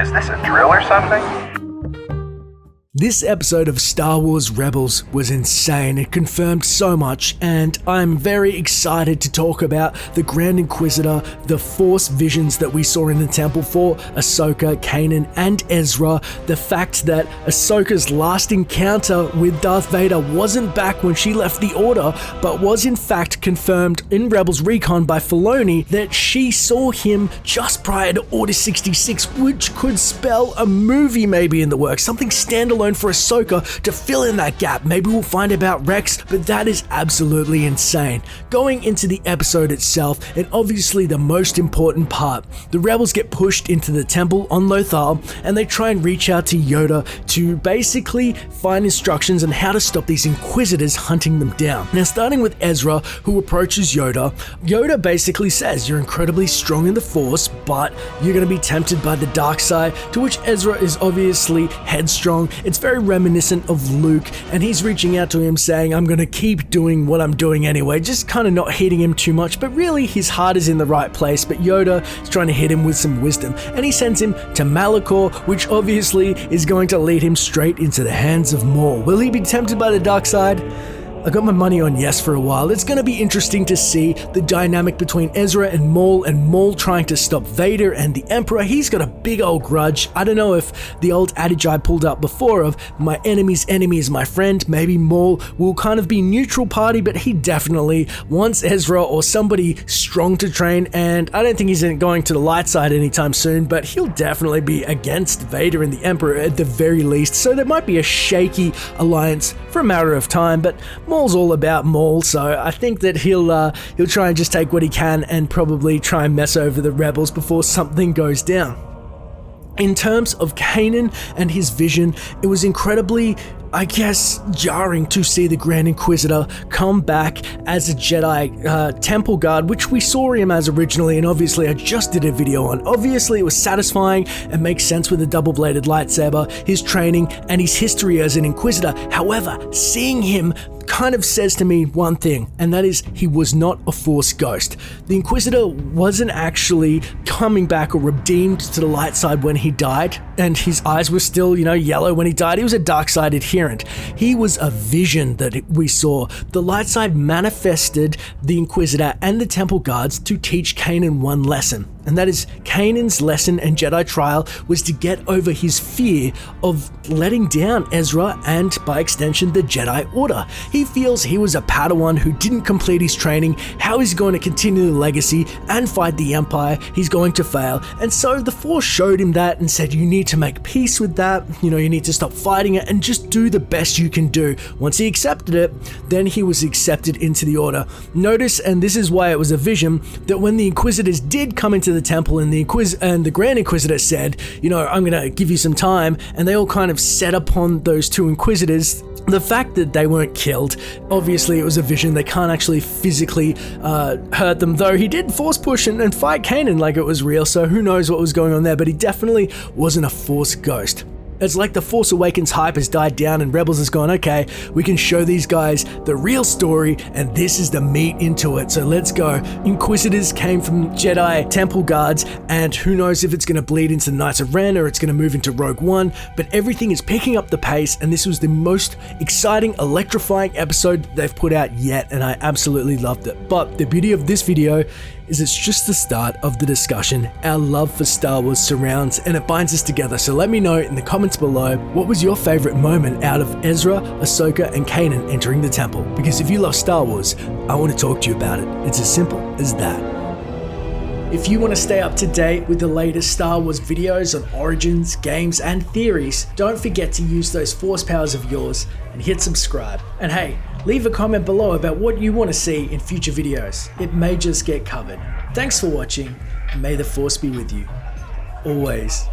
Is this a drill or something? This episode of Star Wars Rebels was insane. It confirmed so much, and I'm very excited to talk about the Grand Inquisitor, the Force visions that we saw in the temple for Ahsoka, Kanan, and Ezra, the fact that Ahsoka's last encounter with Darth Vader wasn't back when she left the Order, but was in fact confirmed in Rebels Recon by Filoni that she saw him just prior to Order 66, which could spell a movie maybe in the works, something standalone for Ahsoka to fill in that gap. Maybe we'll find about Rex, but that is absolutely insane. Going into the episode itself, and obviously the most important part, the Rebels get pushed into the temple on Lothal, and they try and reach out to Yoda to basically find instructions on how to stop these Inquisitors hunting them down. Now, starting with Ezra, who approaches Yoda, Yoda basically says, "You're incredibly strong in the Force, but you're going to be tempted by the dark side," to which Ezra is obviously headstrong. It's very reminiscent of Luke, and he's reaching out to him saying, "I'm going to keep doing what I'm doing anyway," just kind of not hitting him too much, but really his heart is in the right place. But Yoda is trying to hit him with some wisdom, and he sends him to Malachor, which obviously is going to lead him straight into the hands of Maul. Will he be tempted by the dark side? I got my money on yes for a while. It's going to be interesting to see the dynamic between Ezra and Maul trying to stop Vader and the Emperor. He's got a big old grudge. I don't know if the old adage I pulled up before of my enemy's enemy is my friend. Maybe Maul will kind of be neutral party, but he definitely wants Ezra or somebody strong to train, and I don't think he's going to the light side anytime soon, but he'll definitely be against Vader and the Emperor at the very least, so there might be a shaky alliance for a matter of time, but Maul's all about Maul, so I think that he'll try and just take what he can and probably try and mess over the Rebels before something goes down. In terms of Kanan and his vision, it was incredibly, I guess, jarring to see the Grand Inquisitor come back as a Jedi temple guard, which we saw him as originally, and obviously I just did a video on. Obviously it was satisfying and makes sense with a double-bladed lightsaber, his training, and his history as an Inquisitor. However, seeing him kind of says to me one thing, and that is he was not a Force ghost. The Inquisitor wasn't actually coming back or redeemed to the light side when he died, and his eyes were still, yellow when he died. He was a dark side adherent. He was a vision that we saw. The light side manifested the Inquisitor and the temple guards to teach Kanan one lesson. And that is, Kanan's lesson and Jedi trial was to get over his fear of letting down Ezra and, by extension, the Jedi Order. He feels he was a Padawan who didn't complete his training. How is he going to continue the legacy and fight the Empire? He's going to fail. And so the Force showed him that and said, you need to make peace with that. You need to stop fighting it and just do the best you can do. Once he accepted it, then he was accepted into the Order. Notice, and this is why it was a vision, that when the Inquisitors did come into the temple and the Grand Inquisitor said, I'm going to give you some time, and they all kind of set upon those two Inquisitors, the fact that they weren't killed, obviously it was a vision. They can't actually physically hurt them, though he did force push and fight Kanan like it was real, so who knows what was going on there, but he definitely wasn't a Force ghost. It's like the Force Awakens hype has died down and Rebels has gone, okay, we can show these guys the real story and this is the meat into it, so let's go. Inquisitors came from Jedi temple guards, and who knows if it's going to bleed into the Knights of Ren or it's going to move into Rogue One, but everything is picking up the pace, and this was the most exciting, electrifying episode they've put out yet, and I absolutely loved it. But the beauty of this video is it's just the start of the discussion. Our love for Star Wars surrounds and it binds us together, so let me know in the comments below, what was your favorite moment out of Ezra, Ahsoka, and Kanan entering the temple? Because if you love Star Wars, I want to talk to you about it. It's as simple as that. If you want to stay up to date with the latest Star Wars videos on origins, games, and theories, don't forget to use those Force powers of yours and hit subscribe. And hey, leave a comment below about what you want to see in future videos. It may just get covered. Thanks for watching, and may the Force be with you. Always.